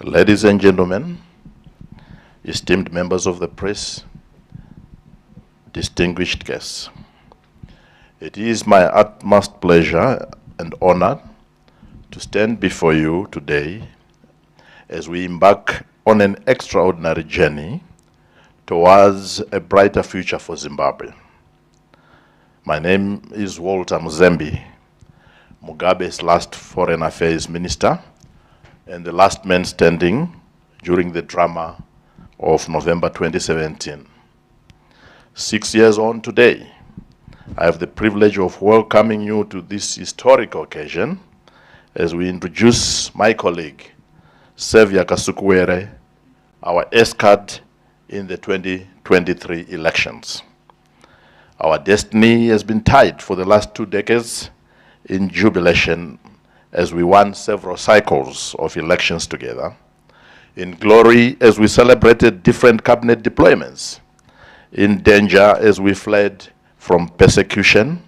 Ladies and gentlemen, esteemed members of the press, distinguished guests, it is my utmost pleasure and honor to stand before you today as we embark on an extraordinary journey towards a brighter future for Zimbabwe. My name is Walter Muzembe, Mugabe's last Foreign Affairs Minister and the last man standing during the drama of November 2017. 6 years on today, I have the privilege of welcoming you to this historic occasion as we introduce my colleague, Saviour Kasukuwere, our escort in the 2023 elections. Our destiny has been tied for the last 2 decades in jubilation as we won several cycles of elections together, in glory as we celebrated different cabinet deployments, in danger as we fled from persecution,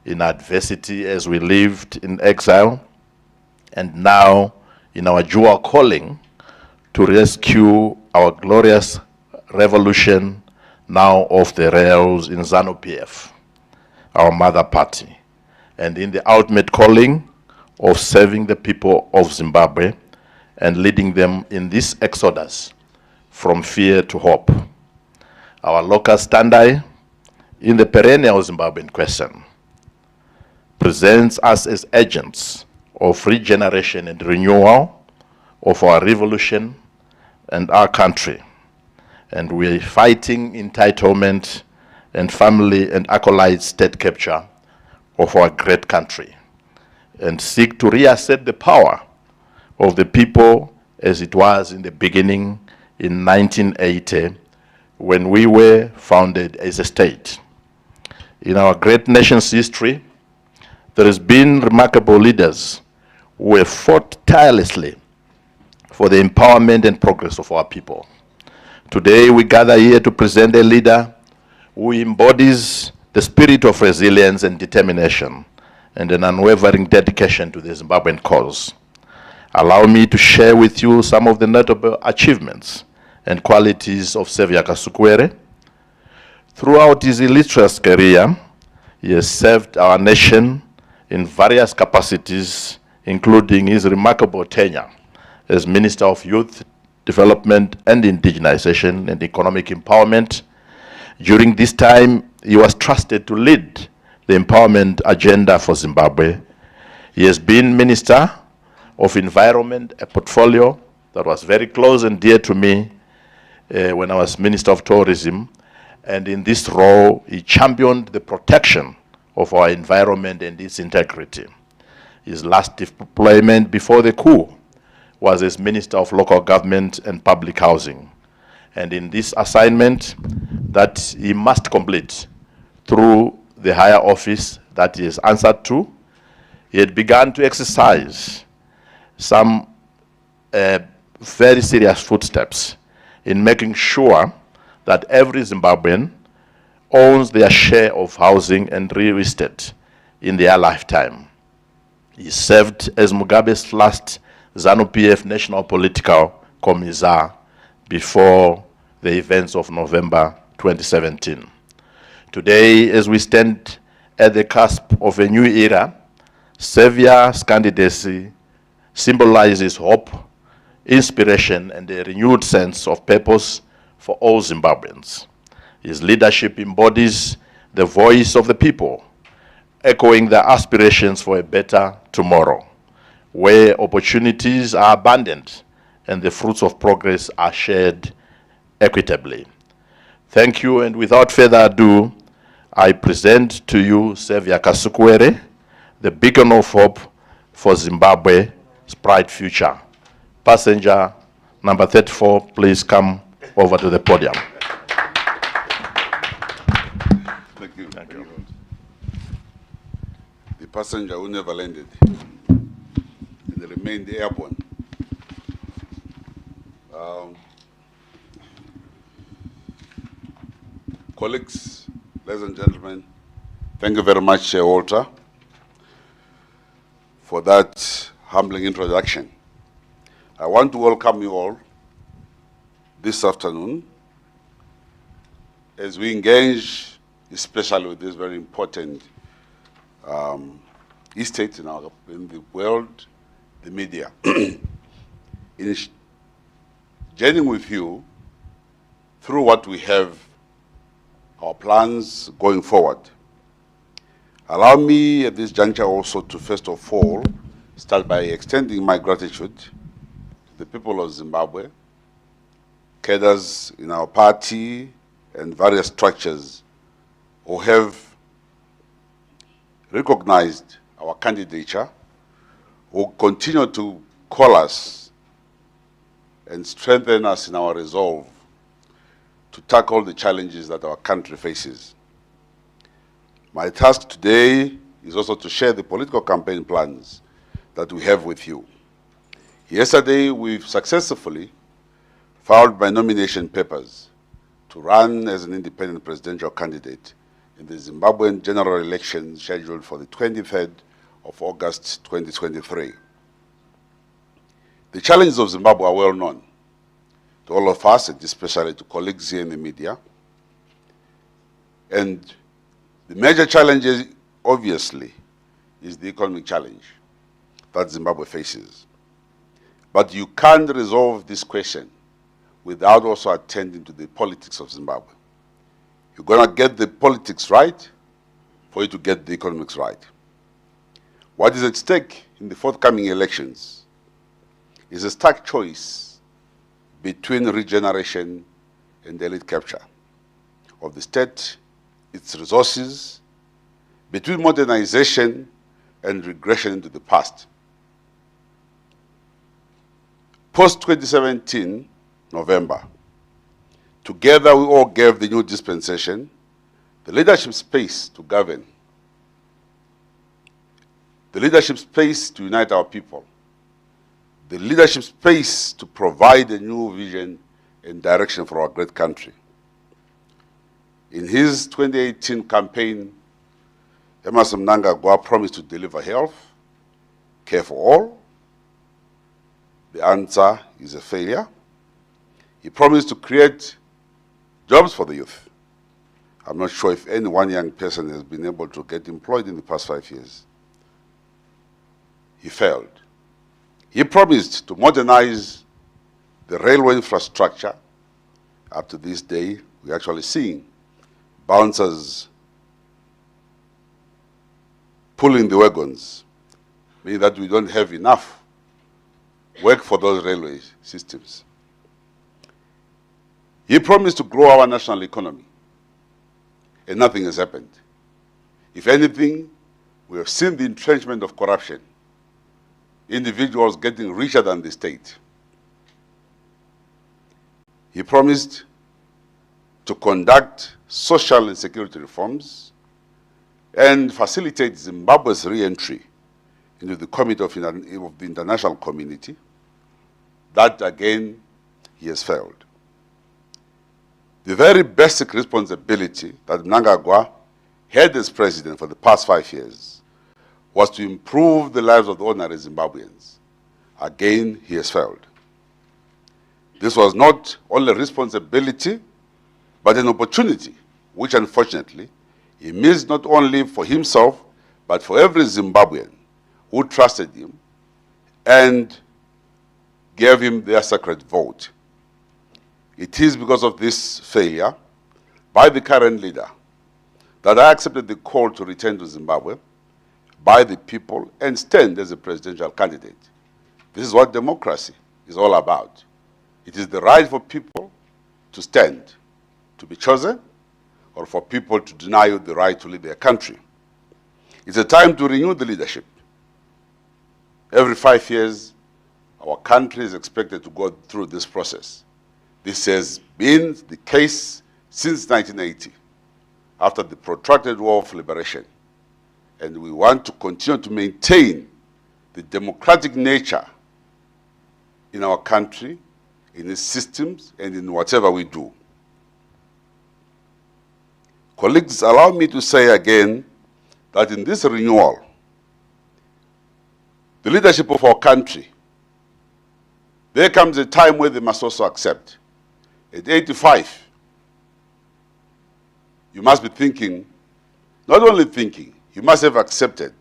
in adversity as we lived in exile, and now in our dual calling to rescue our glorious revolution now off the rails in ZANU-PF, our mother party, and in the ultimate calling of serving the people of Zimbabwe and leading them in this exodus from fear to hope. Our locus standi in the perennial Zimbabwean question presents us as agents of regeneration and renewal of our revolution and our country. And we are fighting entitlement and family and acolyte state capture of our great country, and seek to reassert the power of the people as it was in the beginning in 1980 when we were founded as a state. In our great nation's history, there has been remarkable leaders who have fought tirelessly for the empowerment and progress of our people. Today we gather here to present a leader who embodies the spirit of resilience and determination and an unwavering dedication to the Zimbabwean cause. Allow me to share with you some of the notable achievements and qualities of Saviour Kasukuwere. Throughout his illustrious career, he has served our nation in various capacities, including his remarkable tenure as Minister of Youth Development and Indigenization and Economic Empowerment. During this time, he was trusted to lead the empowerment agenda for Zimbabwe. He has been Minister of Environment, a portfolio that was very close and dear to me when I was Minister of Tourism. And in this role, he championed the protection of our environment and its integrity. His last deployment before the coup was as Minister of Local Government and Public Housing. And in this assignment that he must complete through the higher office that he has answered to, he had begun to exercise some very serious footsteps in making sure that every Zimbabwean owns their share of housing and real estate in their lifetime. He served as Mugabe's last ZANU-PF National Political Commissar before the events of November 2017. Today, as we stand at the cusp of a new era, Saviour's candidacy symbolizes hope, inspiration, and a renewed sense of purpose for all Zimbabweans. His leadership embodies the voice of the people, echoing their aspirations for a better tomorrow, where opportunities are abundant and the fruits of progress are shared equitably. Thank you, and without further ado, I present to you Saviour Kasukuwere, the beacon of hope for Zimbabwe's bright future. Passenger number 34, please come over to the podium. Thank you. Thank you. The passenger who never landed and remained airborne. Colleagues, ladies and gentlemen, thank you very much, Walter, for that humbling introduction. I want to welcome you all this afternoon as we engage, especially with this very important estate in the world, the media. In journeying with you through what we have, our plans going forward. Allow me at this juncture also to first of all start by extending my gratitude to the people of Zimbabwe, cadres in our party and various structures who have recognized our candidature, who continue to call us and strengthen us in our resolve to tackle the challenges that our country faces. My task today is also to share the political campaign plans that we have with you. Yesterday, we've successfully filed my nomination papers to run as an independent presidential candidate in the Zimbabwean general election scheduled for the 23rd of August 2023. The challenges of Zimbabwe are well known to all of us, and especially to colleagues here in the media. And the major challenge, obviously, is the economic challenge that Zimbabwe faces. But you can't resolve this question without also attending to the politics of Zimbabwe. You're going to get the politics right for you to get the economics right. What is at stake in the forthcoming elections is a stark choice between regeneration and elite capture of the state, its resources, between modernization and regression into the past. Post-2017, November, together we all gave the new dispensation the leadership space to govern, the leadership space to unite our people, the leadership space to provide a new vision and direction for our great country. In his 2018 campaign, Emmerson Mnangagwa promised to deliver health, care for all. The answer is a failure. He promised to create jobs for the youth. I'm not sure if any one young person has been able to get employed in the past 5 years. He failed. He promised to modernize the railway infrastructure. Up to this day, we're actually seeing bouncers pulling the wagons, meaning that we don't have enough work for those railway systems. He promised to grow our national economy, and nothing has happened. If anything, we have seen the entrenchment of corruption, individuals getting richer than the state. He promised to conduct social and security reforms and facilitate Zimbabwe's re-entry into the Committee of the international community. That, again, he has failed. The very basic responsibility that Mnangagwa had as president for the past 5 years was to improve the lives of the ordinary Zimbabweans. Again, he has failed. This was not only a responsibility, but an opportunity, which unfortunately he missed not only for himself, but for every Zimbabwean who trusted him and gave him their sacred vote. It is because of this failure by the current leader that I accepted the call to return to Zimbabwe by the people and stand as a presidential candidate. This is what democracy is all about. It is the right for people to stand, to be chosen, or for people to deny you the right to lead their country. It's a time to renew the leadership. Every 5 years, our country is expected to go through this process. This has been the case since 1980, after the protracted war of liberation. And we want to continue to maintain the democratic nature in our country, in its systems, and in whatever we do. Colleagues, allow me to say again that in this renewal, the leadership of our country there comes a time where they must also accept. At 85, you must be thinking, not only thinking, you must have accepted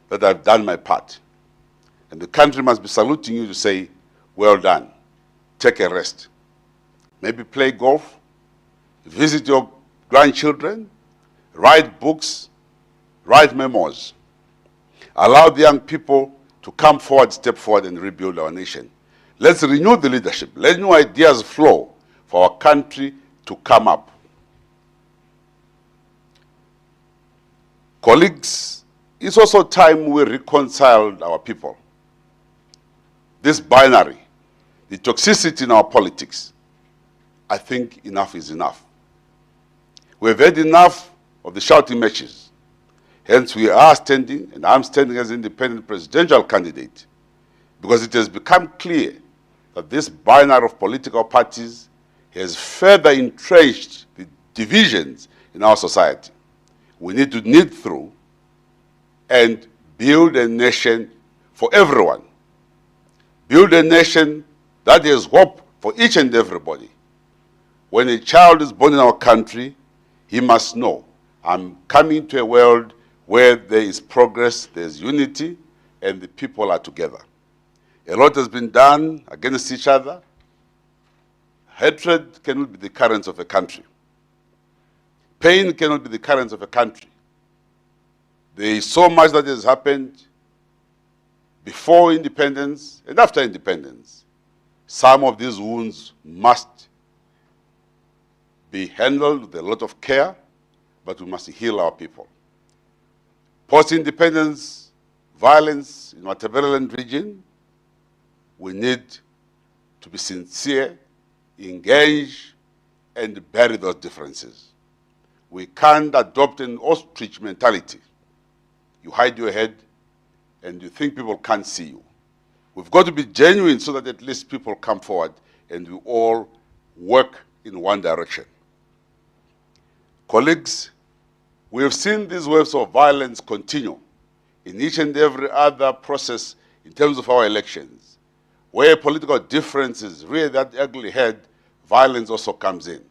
that I've done my part. And the country must be saluting you to say, well done, take a rest. Maybe play golf, visit your grandchildren, write books, write memos. Allow the young people to come forward, step forward, and rebuild our nation. Let's renew the leadership. Let new ideas flow for our country to come up. Colleagues, it's also time we reconciled our people. This binary, the toxicity in our politics, I think enough is enough. We've had enough of the shouting matches. Hence, we are standing, and I'm standing as independent presidential candidate, because it has become clear that this binary of political parties has further entrenched the divisions in our society. We need to knit through and build a nation for everyone. Build a nation that has hope for each and everybody. When a child is born in our country, he must know, I'm coming to a world where there is progress, there's unity, and the people are together. A lot has been done against each other. Hatred cannot be the currents of a country. Pain cannot be the currents of a country. There is so much that has happened before independence and after independence. Some of these wounds must be handled with a lot of care, but we must heal our people. Post-independence violence in Matabeleland region, we need to be sincere, engage, and bury those differences. We can't adopt an ostrich mentality. You hide your head and you think people can't see you. We've got to be genuine so that at least people come forward and we all work in one direction. Colleagues, we have seen these waves of violence continue in each and every other process in terms of our elections. Where political differences rear that ugly head, violence also comes in.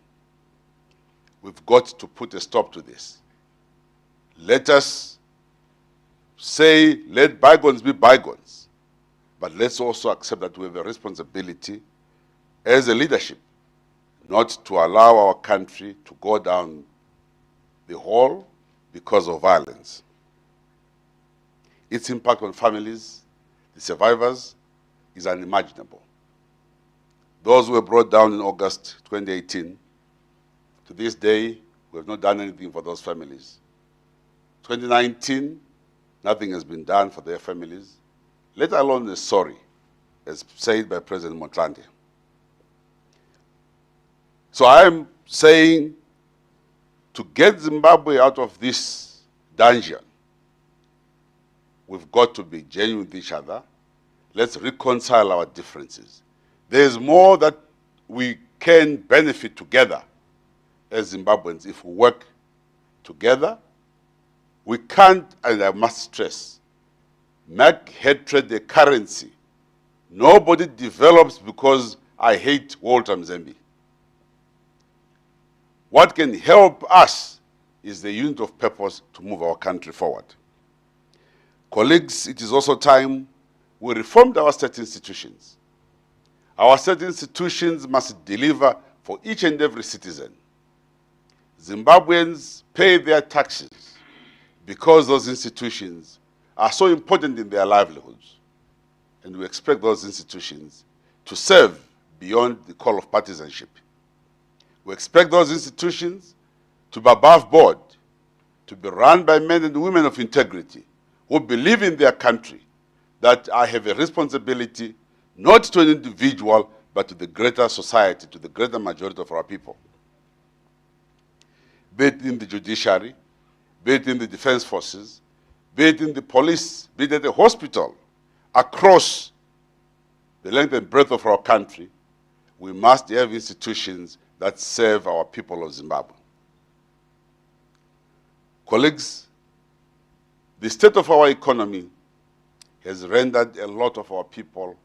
We've got to put a stop to this. Let us say, let bygones be bygones. But let's also accept that we have a responsibility as a leadership not to allow our country to go down the hole because of violence. Its impact on families, the survivors, is unimaginable. Those who were brought down in August 2018, to this day, we have not done anything for those families. 2019, nothing has been done for their families, let alone the sorry, as said by President Motlanthe. So I am saying, to get Zimbabwe out of this dungeon, we've got to be genuine with each other. Let's reconcile our differences. There's more that we can benefit together as Zimbabweans if we work together. We can't, and I must stress, make hatred a currency. Nobody develops because I hate Walter Mzembe. What can help us is the unit of purpose to move our country forward. Colleagues, it is also time we reformed our state institutions. Our state institutions must deliver for each and every citizen. Zimbabweans pay their taxes because those institutions are so important in their livelihoods. And we expect those institutions to serve beyond the call of partisanship. We expect those institutions to be above board, to be run by men and women of integrity who believe in their country, that I have a responsibility not to an individual, but to the greater society, to the greater majority of our people. Be it in the judiciary, be it in the defense forces, be it in the police, be it at the hospital, across the length and breadth of our country, we must have institutions that serve our people of Zimbabwe. Colleagues, the state of our economy has rendered a lot of our people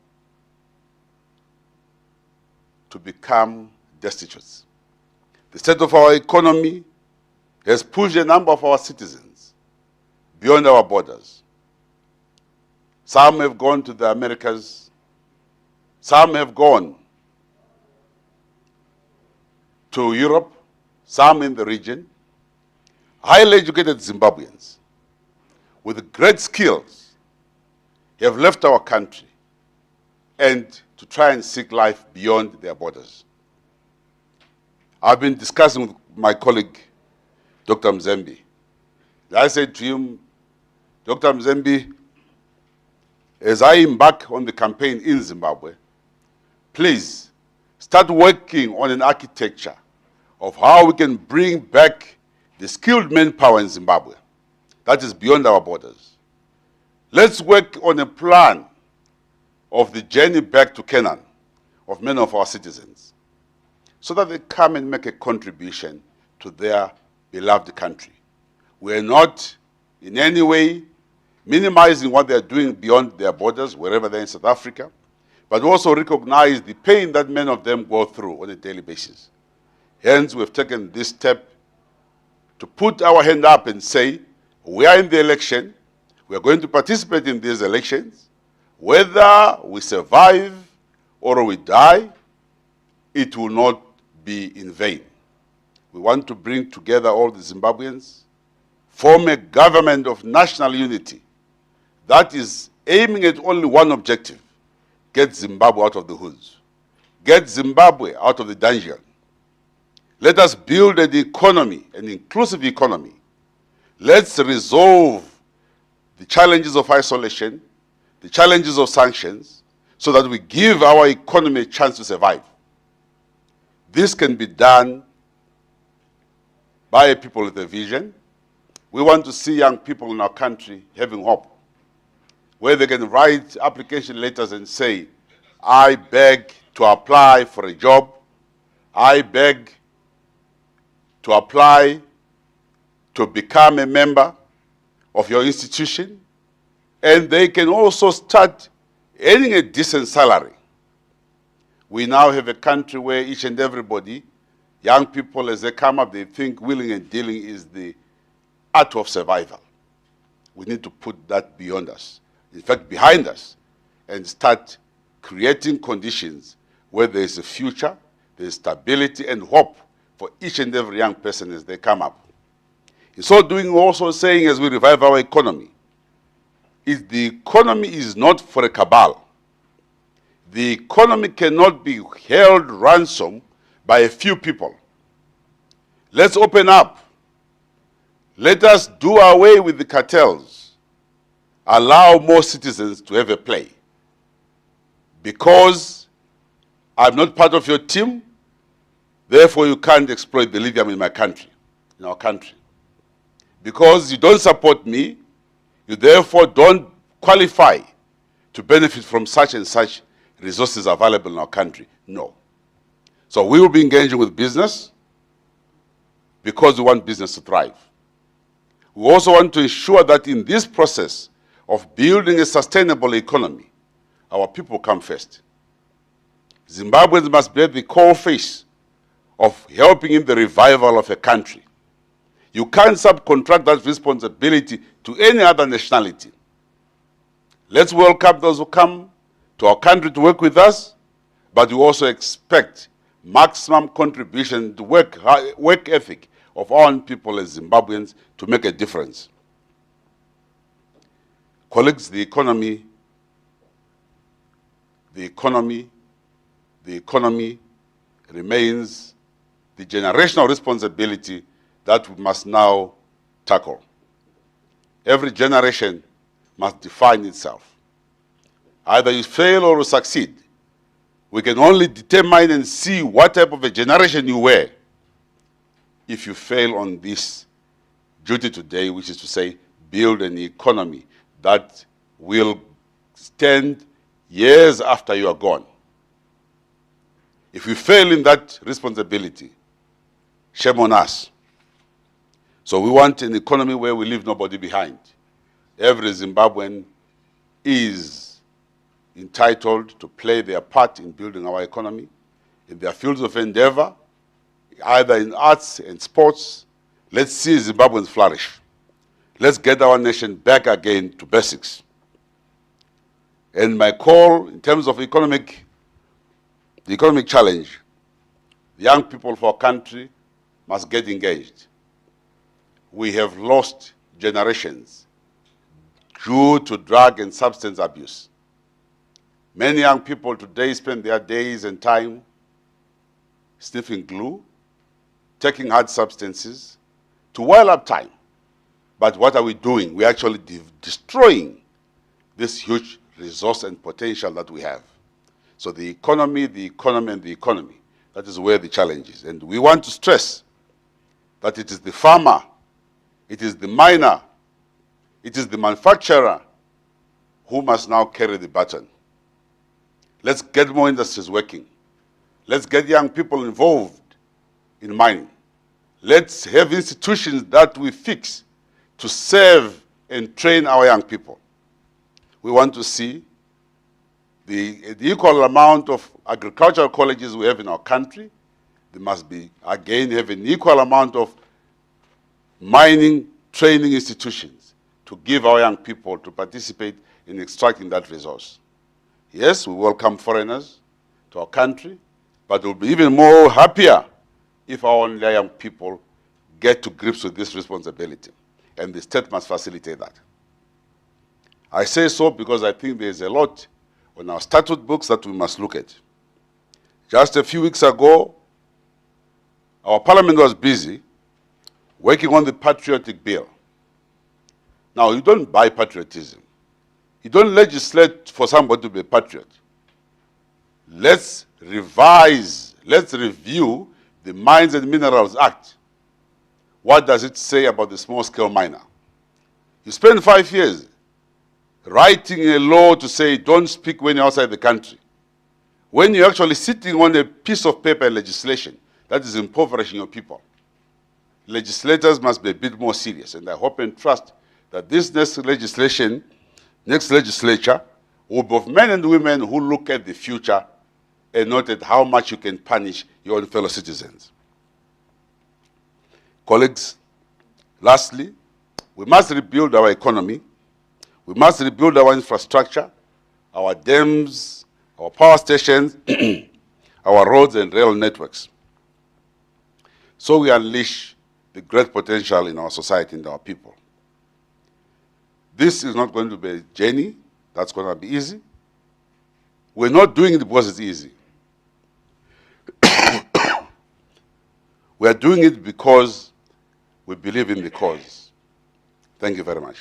to become destitute. The state of our economy has pushed a number of our citizens beyond our borders. Some have gone to the Americas. Some have gone to Europe, some in the region. Highly educated Zimbabweans with great skills have left our country and to try and seek life beyond their borders. I've been discussing with my colleague, Dr. Mzembe. I said to him, Dr. Mzembe, as I embark on the campaign in Zimbabwe, please start working on an architecture of how we can bring back the skilled manpower in Zimbabwe that is beyond our borders. Let's work on a plan of the journey back to Canaan of many of our citizens so that they come and make a contribution to their beloved country. We are not in any way minimizing what they are doing beyond their borders, wherever they're in South Africa, but also recognize the pain that many of them go through on a daily basis. Hence, we've taken this step to put our hand up and say, we are in the election, we are going to participate in these elections, whether we survive or we die, it will not be in vain. We want to bring together all the Zimbabweans, form a government of national unity that is aiming at only one objective: get Zimbabwe out of the hoods, get Zimbabwe out of the dungeon. Let us build an economy, an inclusive economy. Let's resolve the challenges of isolation, the challenges of sanctions, so that we give our economy a chance to survive. This can be done by people with a vision. We want to see young people in our country having hope, where they can write application letters and say, I beg to apply for a job, I beg to apply to become a member of your institution, and they can also start earning a decent salary. We now have a country where each and everybody, young people, as they come up, they think willing and dealing is the art of survival. We need to put that beyond us, in fact, behind us, and start creating conditions where there is a future, there is stability and hope for each and every young person as they come up. In so doing, also saying, as we revive our economy, is the economy is not for a cabal. The economy cannot be held ransom by a few people. Let's open up. Let us do away with the cartels. Allow more citizens to have a play. Because I'm not part of your team, therefore you can't exploit the lithium in my country, in our country. Because you don't support me, you therefore don't qualify to benefit from such and such resources available in our country. No. So we will be engaging with business because we want business to thrive. We also want to ensure that in this process of building a sustainable economy, our people come first. Zimbabweans must be at the core face of helping in the revival of a country. You can't subcontract that responsibility to any other nationality. Let's welcome those who come to our country to work with us, but we also expect maximum contribution to work ethic of our own people as Zimbabweans to make a difference. Colleagues, the economy remains the generational responsibility that we must now tackle. Every generation must define itself. Either you fail or you succeed. We can only determine and see what type of a generation you were if you fail on this duty today, which is to say, build an economy that will stand years after you are gone. If we fail in that responsibility, shame on us. So we want an economy where we leave nobody behind. Every Zimbabwean is entitled to play their part in building our economy, in their fields of endeavor, either in arts and sports. Let's see Zimbabweans flourish. Let's get our nation back again to basics. And my call in terms of the economic challenge, the young people of our country must get engaged. We have lost generations due to drug and substance abuse. Many young people today spend their days and time sniffing glue, taking hard substances to while up time. But what are we doing? We're actually destroying this huge resource and potential that we have. So the economy, and the economy, that is where the challenge is. And we want to stress that it is the farmer, it is the miner, it is the manufacturer who must now carry the baton. Let's get more industries working. Let's get young people involved in mining. Let's have institutions that we fix to serve and train our young people. We want to see the equal amount of agricultural colleges we have in our country. There must be, again, have an equal amount of mining training institutions to give our young people to participate in extracting that resource. Yes, we welcome foreigners to our country, but we'll be even more happier if our own young people get to grips with this responsibility. And the state must facilitate that. I say so because I think there's a lot on our statute books that we must look at. Just a few weeks ago, our parliament was busy working on the patriotic bill. Now, you don't buy patriotism. You don't legislate for somebody to be a patriot. Let's revise, let's review the Mines and Minerals Act. What does it say about the small-scale miner? You spend 5 years writing a law to say don't speak when you're outside the country. When you're actually sitting on a piece of paper and legislation that is impoverishing your people. Legislators must be a bit more serious, and I hope and trust that this next legislature will be of men and women who look at the future and not at how much you can punish your own fellow citizens. Colleagues, lastly, we must rebuild our economy. We must rebuild our infrastructure, our dams, our power stations, our roads and rail networks. So we unleash the great potential in our society and our people. This is not going to be a journey that's going to be easy. We're not doing it because it's easy. We're doing it because we believe in the cause. Thank you very much.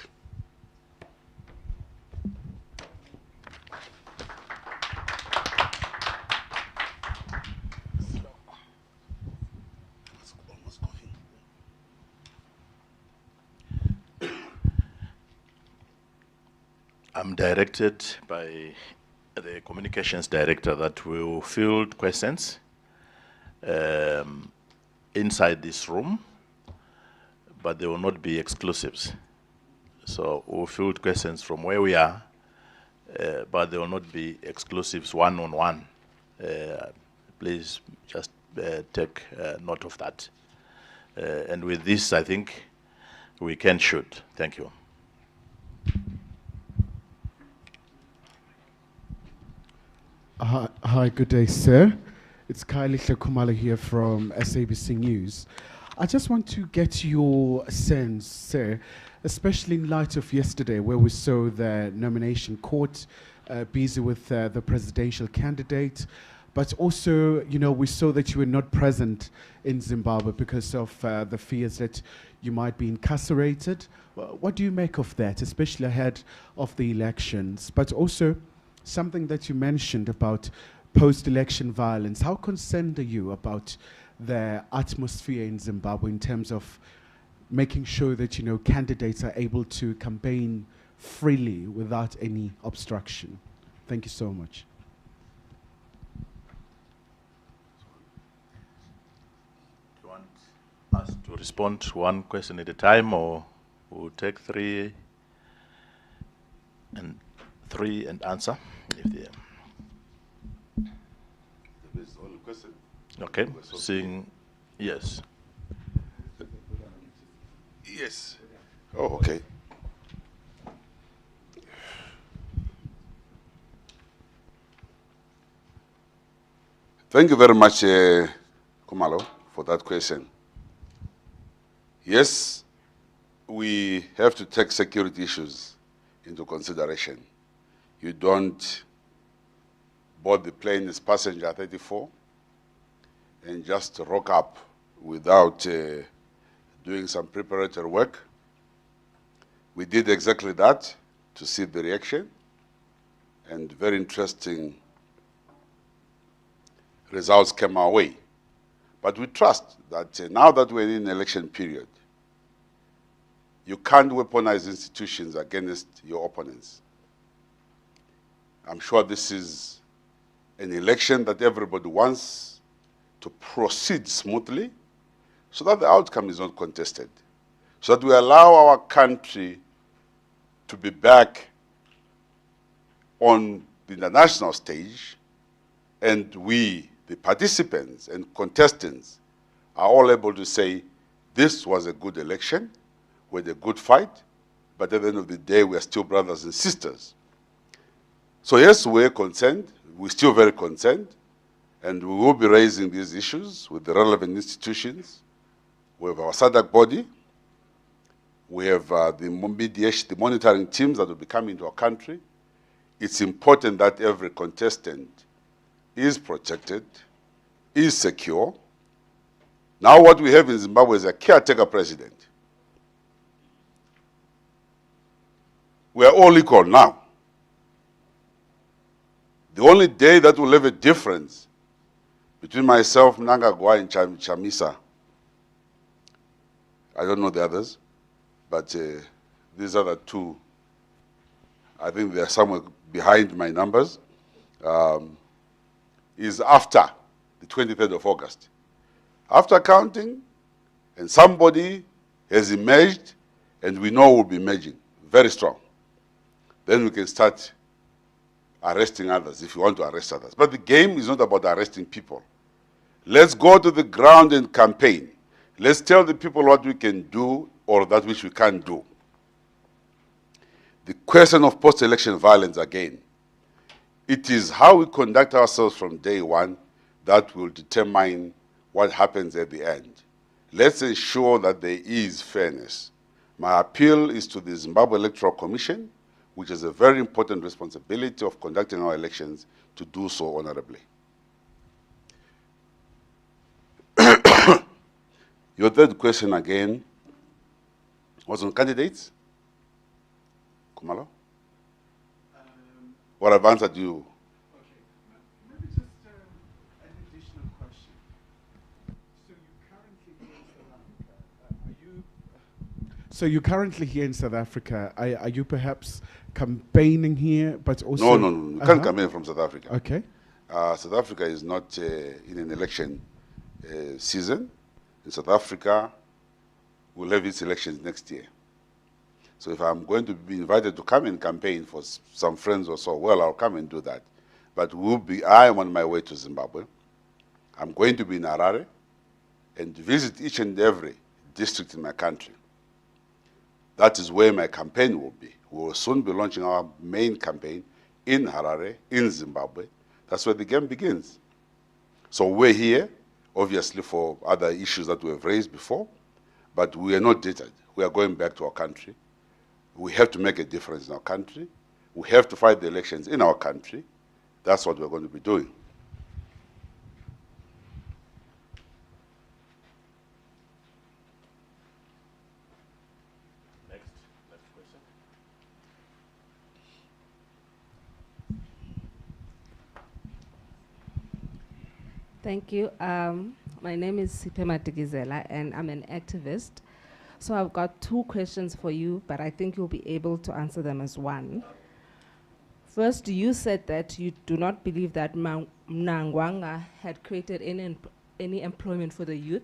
I'm directed by the communications director that we will field questions inside this room, but they will not be exclusives. So we'll field questions from where we are, but they will not be exclusives one-on-one. Please just take note of that. And with this, I think we can shoot. Thank you. Hi, good day, sir. It's Kylie Kumala here from SABC News. I just want to get your sense, sir, especially in light of yesterday where we saw the nomination court busy with the presidential candidate, but also, you know, we saw that you were not present in Zimbabwe because of the fears that you might be incarcerated. What do you make of that, especially ahead of the elections? But also, something that you mentioned about post-election violence. How concerned are you about the atmosphere in Zimbabwe in terms of making sure that, you know, candidates are able to campaign freely without any obstruction? Thank you so much. Do you want us to respond to one question at a time, or we'll take three and answer? If the question? Okay, seeing, yes. Yes. Oh, okay. Thank you very much, Kumalo, for that question. Yes, we have to take security issues into consideration. You don't board the plane as passenger 34 and just rock up without doing some preparatory work. We did exactly that to see the reaction, and very interesting results came our way. But we trust that now that we're in an election period, you can't weaponize institutions against your opponents. I'm sure this is an election that everybody wants to proceed smoothly so that the outcome is not contested, so that we allow our country to be back on the international stage, and we, the participants and contestants, are all able to say, this was a good election, we had a good fight, but at the end of the day, we are still brothers and sisters. So yes, we're concerned, we're still very concerned, and we will be raising these issues with the relevant institutions. We have our SADC body, we have the mediation, the monitoring teams that will be coming to our country. It's important that every contestant is protected, is secure. Now what we have in Zimbabwe is a caretaker president. We are all equal now. The only day that will have a difference between myself, Mnangagwa, and Chamisa, I don't know the others, but these are the two. I think they are somewhere behind my numbers, is after the 23rd of August. After counting, and somebody has emerged, and we know will be emerging very strong. Then we can start arresting others if you want to arrest others. But the game is not about arresting people. Let's go to the ground and campaign. Let's tell the people what we can do or that which we can't do. The question of post-election violence again, it is how we conduct ourselves from day one that will determine what happens at the end. Let's ensure that there is fairness. My appeal is to the Zimbabwe Electoral Commission, which is a very important responsibility of conducting our elections, to do so honorably. Your third question again was on candidates? Kumalo? What I've answered you. Okay, maybe just an additional question. So you're currently here in South Africa. Are you perhaps campaigning here, but also... No. You can't campaign from South Africa. Okay. South Africa is not in an election season. In South Africa, we'll have its elections next year. So if I'm going to be invited to come and campaign for some friends or so, well, I'll come and do that. But I am on my way to Zimbabwe. I'm going to be in Harare and visit each and every district in my country. That is where my campaign will be. We will soon be launching our main campaign in Harare, in Zimbabwe. That's where the game begins. So we're here, obviously, for other issues that we have raised before, but we are not dated. We are going back to our country. We have to make a difference in our country. We have to fight the elections in our country. That's what we're going to be doing. Next question. Thank you. My name is Siphe Matikizela, and I'm an activist. So I've got two questions for you, but I think you'll be able to answer them as one. First, you said that you do not believe that Mnangagwa had created any employment for the youth.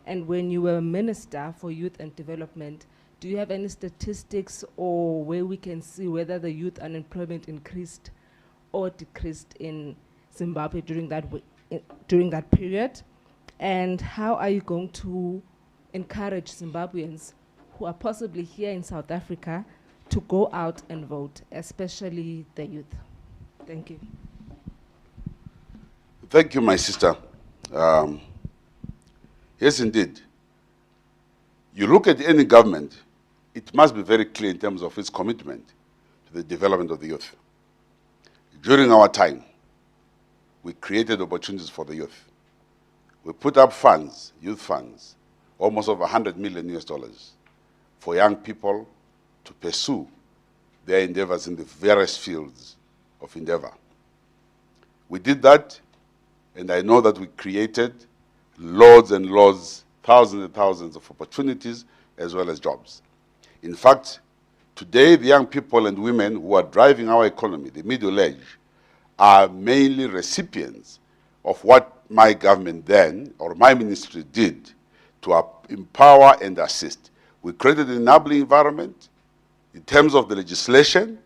And when you were Minister for Youth and Development, do you have any statistics or where we can see whether the youth unemployment increased or decreased in Zimbabwe during that during that period? And how are you going to encourage Zimbabweans who are possibly here in South Africa to go out and vote, especially the youth? Thank you. Thank you, my sister. Yes, indeed. You look at any government, it must be very clear in terms of its commitment to the development of the youth. During our time, we created opportunities for the youth. We put up funds, youth funds, almost over $100 million for young people to pursue their endeavors in the various fields of endeavor. We did that, and I know that we created loads and loads, thousands and thousands of opportunities as well as jobs. In fact, today the young people and women who are driving our economy, the middle age, are mainly recipients of what my government then, or my ministry did to empower and assist. We created an enabling environment. In terms of the legislation,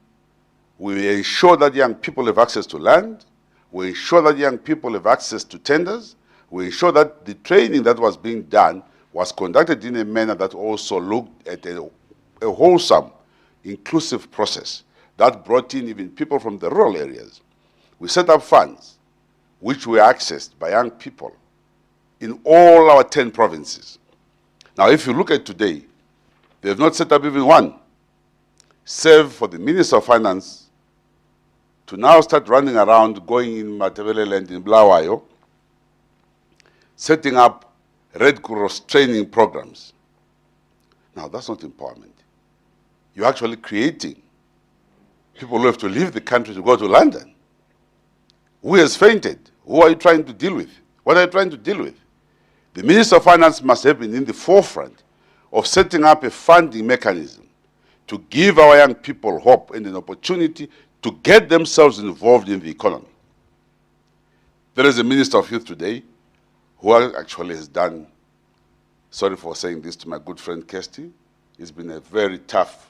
we ensure that young people have access to land. We ensure that young people have access to tenders. We ensure that the training that was being done was conducted in a manner that also looked at a wholesome, inclusive process that brought in even people from the rural areas. We set up funds which were accessed by young people in all our 10 provinces. Now, if you look at today, they have not set up even one, save for the Minister of Finance to now start running around, going in Matebele land in Blawayo, setting up Red Cross training programs. Now, that's not empowerment. You're actually creating people who have to leave the country to go to London. Who has fainted? Who are you trying to deal with? What are you trying to deal with? The Minister of Finance must have been in the forefront of setting up a funding mechanism to give our young people hope and an opportunity to get themselves involved in the economy. There is a Minister of Youth today who actually has done, sorry for saying this to my good friend Kirsty, it's been a very tough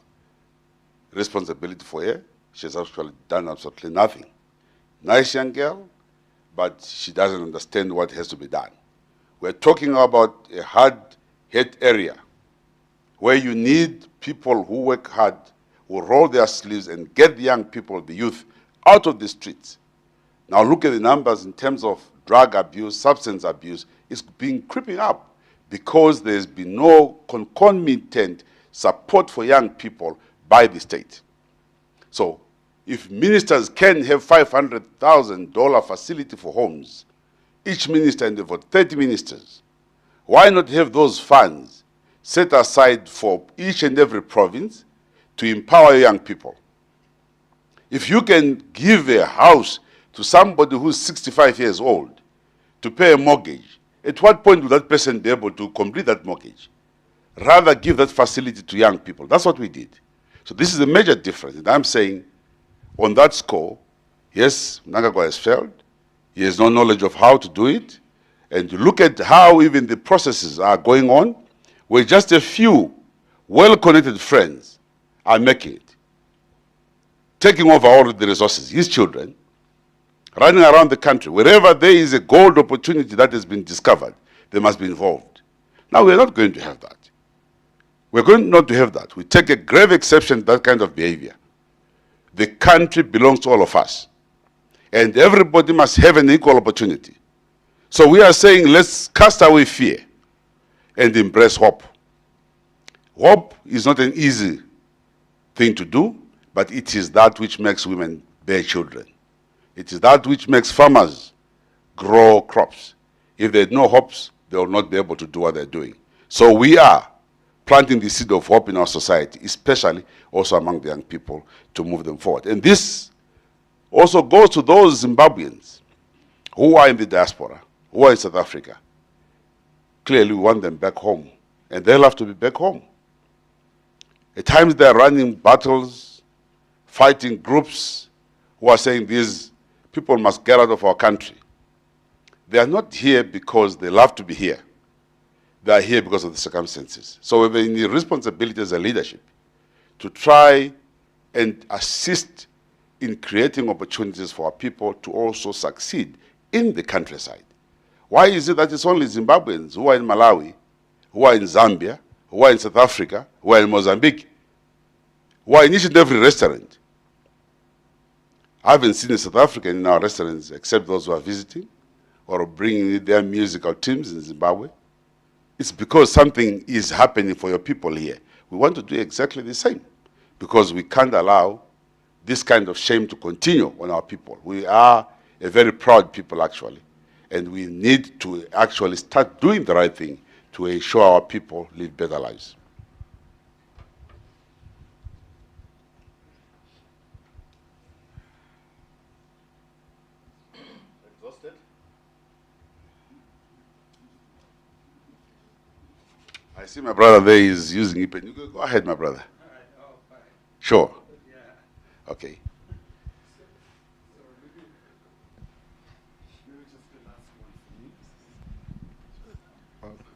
responsibility for her. She has actually done absolutely nothing. Nice young girl, but she doesn't understand what has to be done. We're talking about a hard-hit area where you need people who work hard, who roll their sleeves and get the young people, the youth, out of the streets. Now look at the numbers in terms of drug abuse, substance abuse. It's been creeping up because there's been no concomitant support for young people by the state. So if ministers can have $500,000 facility for homes, each minister and about 30 ministers, why not have those funds set aside for each and every province to empower young people? If you can give a house to somebody who's 65 years old to pay a mortgage, at what point will that person be able to complete that mortgage? Rather give that facility to young people. That's what we did. So this is a major difference. And I'm saying on that score, yes, Mnangagwa has failed. He has no knowledge of how to do it. And you look at how even the processes are going on, where just a few well-connected friends are making it, taking over all of the resources, his children, running around the country. Wherever there is a gold opportunity that has been discovered, they must be involved. Now, we're not going to have that. We're going not to have that. We take a grave exception to that kind of behavior. The country belongs to all of us. And everybody must have an equal opportunity. So we are saying, let's cast away fear and embrace hope. Hope is not an easy thing to do, but it is that which makes women bear children. It is that which makes farmers grow crops. If they had no hopes, they will not be able to do what they're doing. So we are planting the seed of hope in our society, especially also among the young people, to move them forward. And this also goes to those Zimbabweans who are in the diaspora, who are in South Africa. Clearly, we want them back home, and they'll have to be back home. At times, they're running battles, fighting groups who are saying these people must get out of our country. They are not here because they love to be here. They are here because of the circumstances. So we have a responsibility as a leadership to try and assist in creating opportunities for our people to also succeed in the countryside. Why is it that it's only Zimbabweans who are in Malawi, who are in Zambia, who are in South Africa, who are in Mozambique, who are in each and every restaurant? I haven't seen a South African in our restaurants except those who are visiting or bringing their musical teams in Zimbabwe. It's because something is happening for your people here. We want to do exactly the same because we can't allow this kind of shame to continue on our people. We are a very proud people, actually, and we need to actually start doing the right thing to ensure our people live better lives. Exhausted? I see my brother there is using it. You go ahead, my brother. Sure. Okay.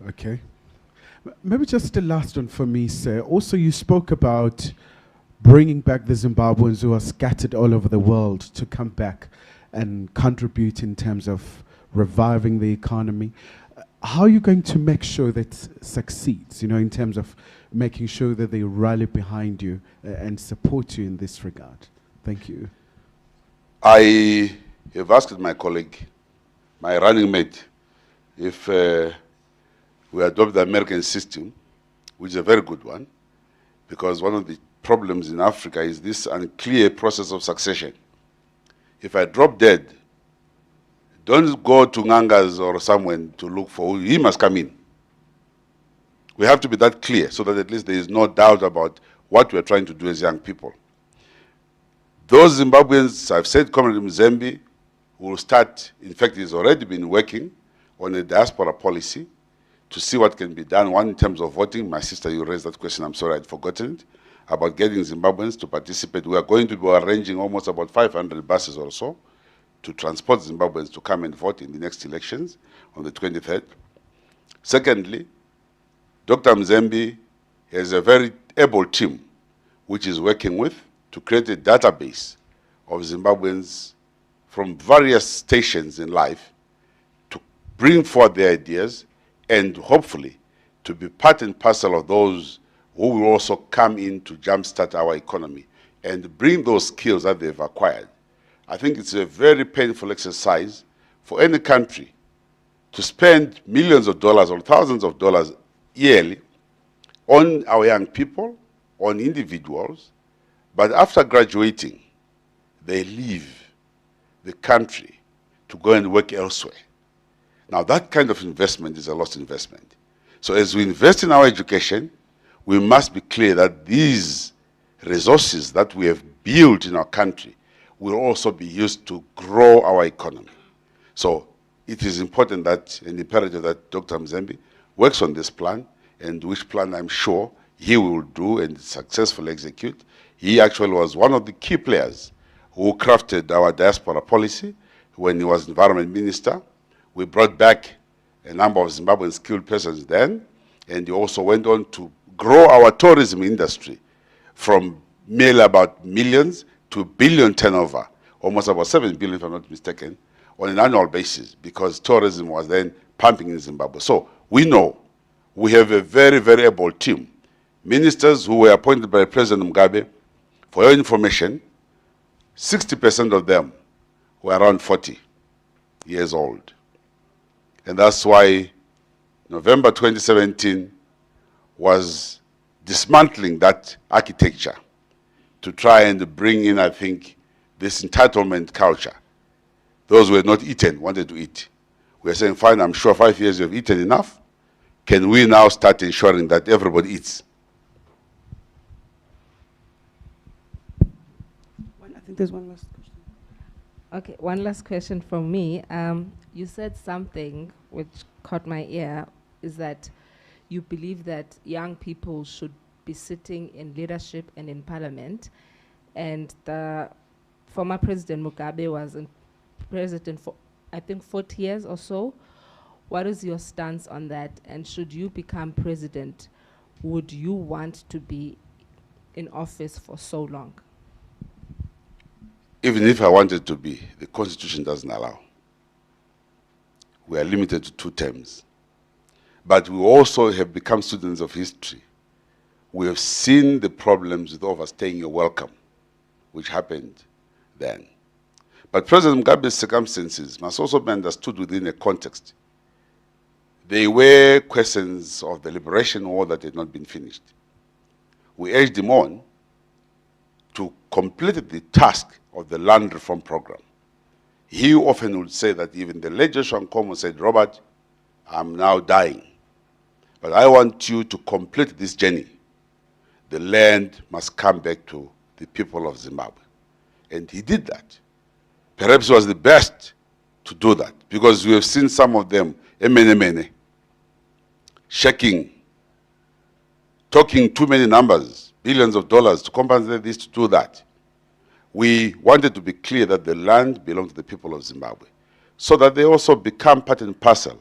Okay. Maybe just the last one for me, sir. Also, you spoke about bringing back the Zimbabweans who are scattered all over the world to come back and contribute in terms of reviving the economy. How are you going to make sure that succeeds, in terms of making sure that they rally behind you and support you in this regard? Thank you. I have asked my colleague, my running mate, if we adopt the American system, which is a very good one, because one of the problems in Africa is this unclear process of succession. If I drop dead, don't go to Ngangas or someone to look for who, he must come in. We have to be that clear so that at least there is no doubt about what we're trying to do as young people. Those Zimbabweans, I've said, Comrade Mzembe, will start, in fact, he's already been working on a diaspora policy to see what can be done. One, in terms of voting. My sister, you raised that question. I'm sorry I'd forgotten it. About getting Zimbabweans to participate. We are going to be arranging almost about 500 buses or so to transport Zimbabweans to come and vote in the next elections on the 23rd. Secondly, Dr. Mzembe has a very able team which is working with to create a database of Zimbabweans from various stations in life to bring forth their ideas and hopefully to be part and parcel of those who will also come in to jumpstart our economy and bring those skills that they've acquired. I think it's a very painful exercise for any country to spend millions of dollars or thousands of dollars yearly on our young people, on individuals, but after graduating, they leave the country to go and work elsewhere. Now, that kind of investment is a lost investment. So as we invest in our education, we must be clear that these resources that we have built in our country will also be used to grow our economy. So it is important that, and imperative that Dr. Mzembe works on this plan, and which plan I'm sure he will do and successfully execute. He actually was one of the key players who crafted our diaspora policy when he was environment minister. We brought back a number of Zimbabwean skilled persons then, and he also went on to grow our tourism industry from merely about millions to billion turnover, almost about 7 billion if I'm not mistaken, on an annual basis, because tourism was then pumping in Zimbabwe. So we know we have a very, very able team. Ministers who were appointed by President Mugabe, for your information, 60% of them were around 40 years old. And that's why November 2017 was dismantling that architecture to try and bring in, I think, this entitlement culture. Those who had not eaten wanted to eat. We are saying, fine, I'm sure 5 years you have eaten enough. Can we now start ensuring that everybody eats? I think there's one last question. Okay, one last question from me. You said something which caught my ear, is that you believe that young people should be sitting in leadership and in parliament, and the former President Mugabe was president for, I think, 40 years or so. What is your stance on that? And should you become president, would you want to be in office for so long? Even if I wanted to be, the Constitution doesn't allow. we are limited to 2 terms. But we also have become students of history. We have seen the problems with overstaying your welcome, which happened then. But President Mugabe's circumstances must also be understood within a context. They were questions of the liberation war that had not been finished. We urged him on to complete the task of the land reform program. He often would say that even the late Joshua Nkomo said, Robert, I'm now dying, but I want you to complete this journey. The land must come back to the people of Zimbabwe. And he did that. Perhaps he was the best to do that, because we have seen some of them, shaking, talking too many numbers, billions of dollars to compensate this, to do that. We wanted to be clear that the land belonged to the people of Zimbabwe, so that they also become part and parcel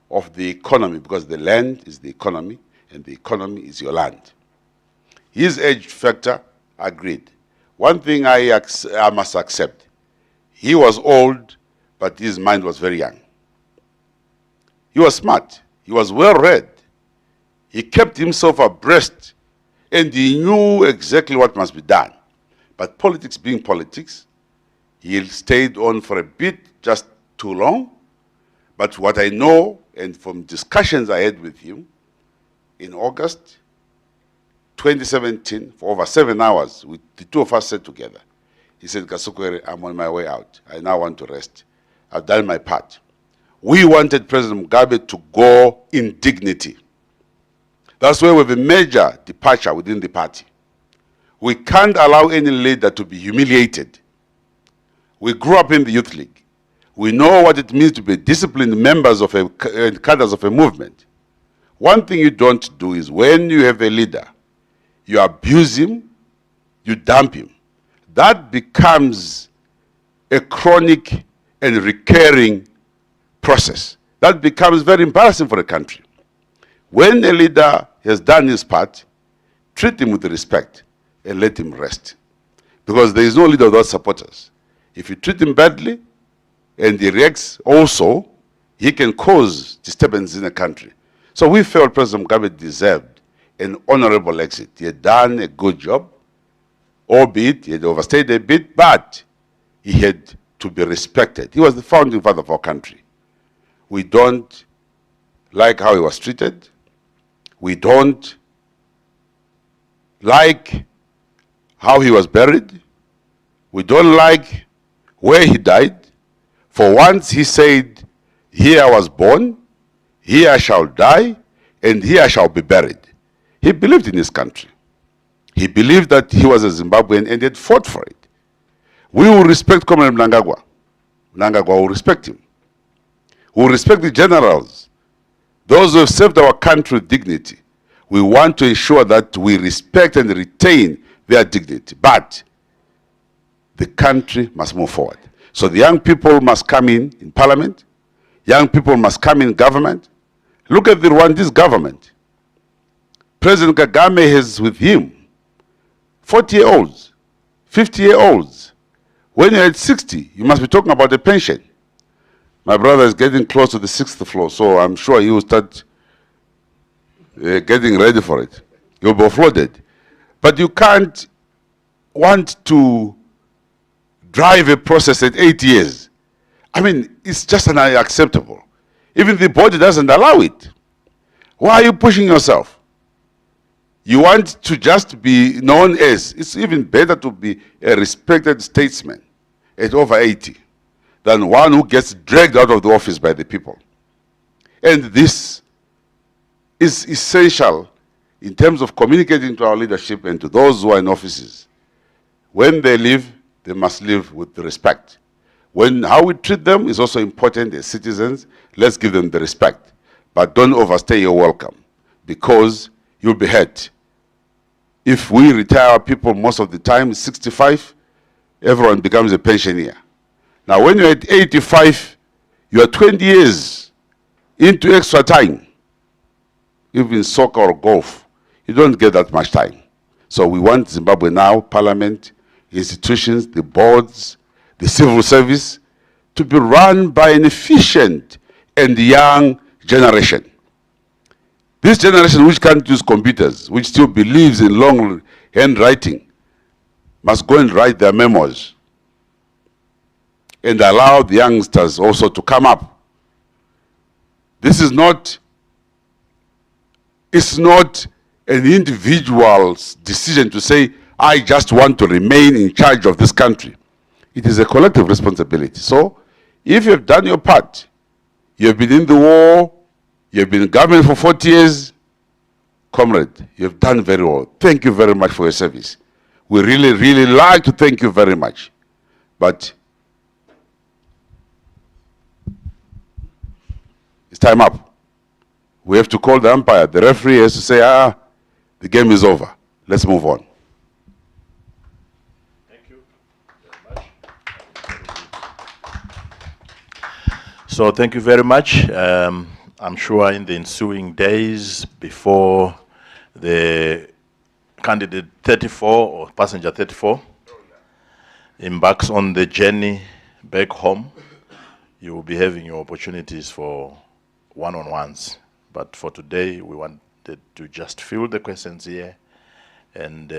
of the economy, because the land is the economy, and the economy is your land. His age factor, agreed. One thing I must accept, he was old, but his mind was very young. He was smart. He was well-read. He kept himself abreast, and he knew exactly what must be done. But politics being politics, he stayed on for a bit, just too long. But what I know, and from discussions I had with him, in August 2017, for over 7 hours, the 2 of us sat together. He said, Kasukuwere, I'm on my way out. I now want to rest. I've done my part. We wanted President Mugabe to go in dignity. That's where we have a major departure within the party. We can't allow any leader to be humiliated. We grew up in the Youth League. We know what it means to be disciplined members of and cadres of a movement. One thing you don't do is, when you have a leader, you abuse him, you dump him. That becomes a chronic and recurring process. That becomes very embarrassing for a country. When a leader has done his part, treat him with respect and let him rest. Because there is no leader without supporters. If you treat him badly and he reacts also, he can cause disturbance in a country. So we felt President Mugabe deserved an honorable exit. He had done a good job, albeit he had overstayed a bit, but he had to be respected. He was the founding father of our country. We don't like how he was treated. We don't like how he was buried. We don't like where he died. For once he said, here I was born, here I shall die, and here I shall be buried. He believed in his country. He believed that he was a Zimbabwean and he had fought for it. We will respect Comrade Mnangagwa. Mnangagwa will respect him. We will respect the generals, those who have served our country with dignity. We want to ensure that we respect and retain their dignity. But the country must move forward. So the young people must come in parliament. Young people must come in government. Look at the Rwandese government. President Kagame has with him 40-year-olds, 50-year-olds. When you're at 60, you must be talking about a pension. My brother is getting close to the 6th floor, so I'm sure he will start getting ready for it. You'll be offloaded. But you can't want to drive a process at 8 years. I mean, it's just unacceptable. Even the body doesn't allow it. Why are you pushing yourself? You want to just be known as, it's even better to be a respected statesman at over 80 than one who gets dragged out of the office by the people. And this is essential in terms of communicating to our leadership and to those who are in offices. When they leave, they must live with respect. How we treat them is also important as citizens. Let's give them the respect. But don't overstay your welcome, because you'll be hurt. If we retire our people most of the time, 65, everyone becomes a pensioner. Now, when you're at 85, you are 20 years into extra time. Even soccer or golf, you don't get that much time. So we want Zimbabwe now, parliament, institutions, the boards, the civil service, to be run by an efficient and young generation. This generation which can't use computers, which still believes in long handwriting, must go and write their memoirs and allow the youngsters also to come up. This is not, it's not an individual's decision to say, I just want to remain in charge of this country. It is a collective responsibility. So, if you have done your part, you have been in the war, you have been in government for 40 years, comrade, you have done very well. Thank you very much for your service. We really, really like to thank you very much. But it's time up. We have to call the umpire. The referee has to say, the game is over. Let's move on. Thank you very much. So thank you very much. I'm sure in the ensuing days before the candidate 34 or passenger 34 embarks on the journey back home, you will be having your opportunities for one-on-ones. But for today, we wanted to just fill the questions here and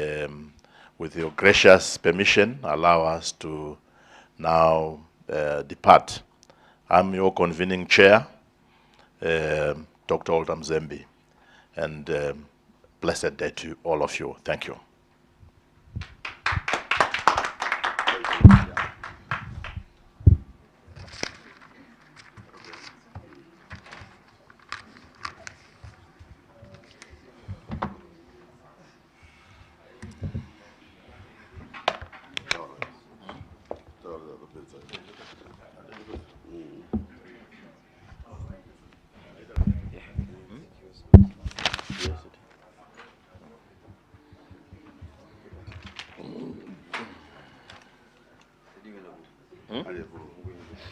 with your gracious permission, allow us to now depart. I'm your convening chair, Dr. Oltam Zembi, and blessed day to all of you. Thank you.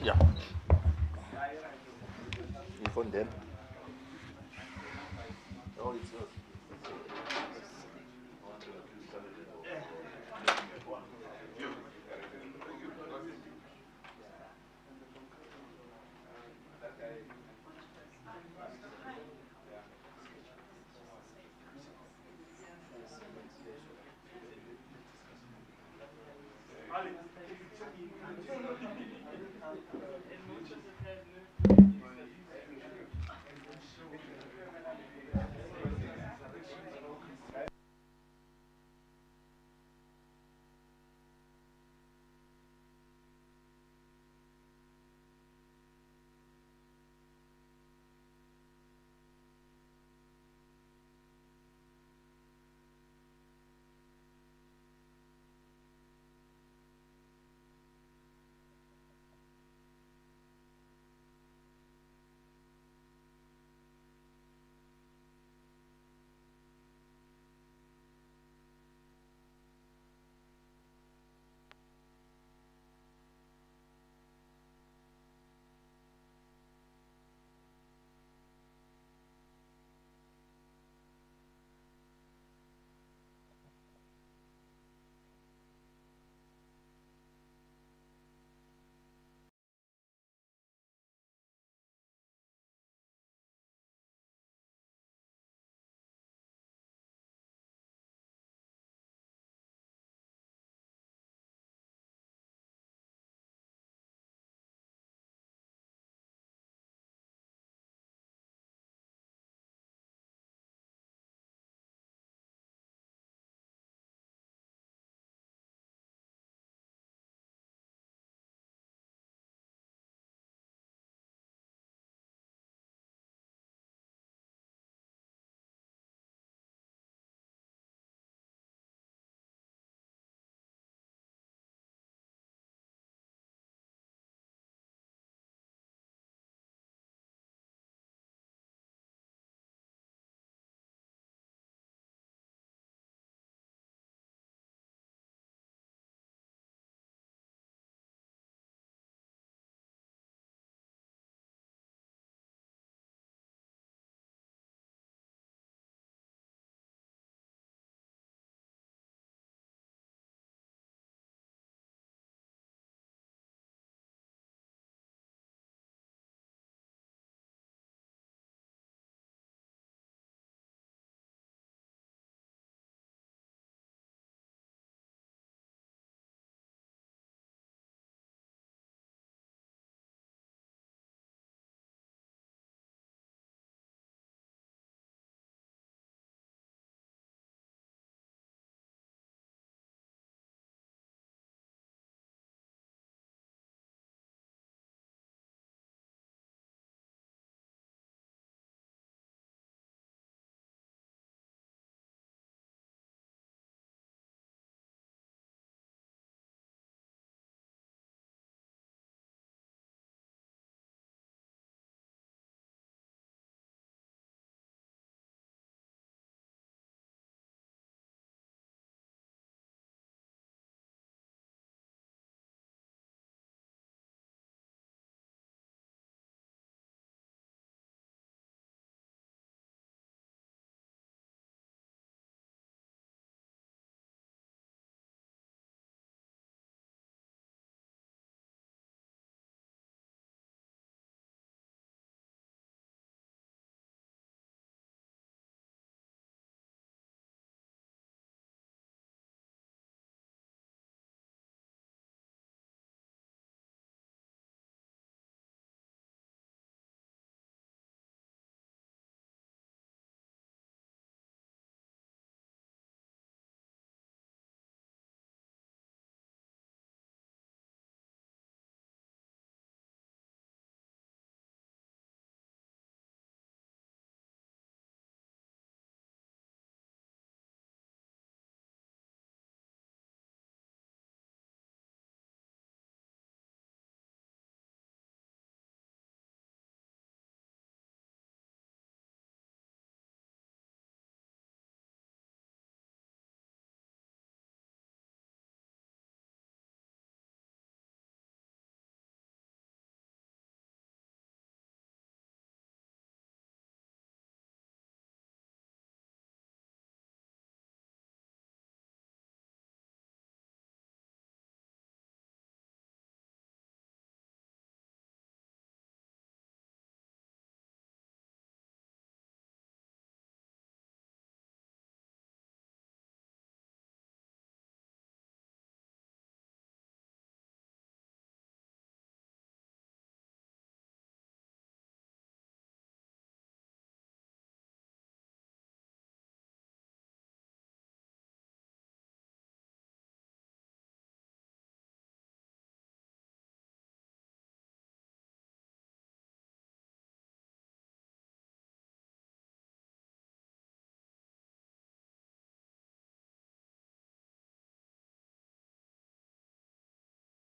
Yeah. From them. Oh, it's yours.